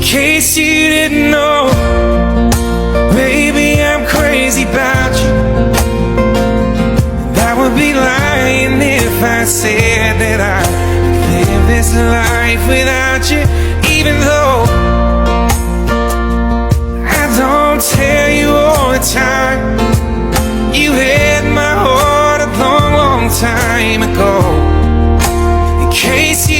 In case you didn't know, baby, I'm crazy about you. I would be lying if I said that I live this life without you. Even though I don't tell you all the time, you had my heart a long, long time ago. In case you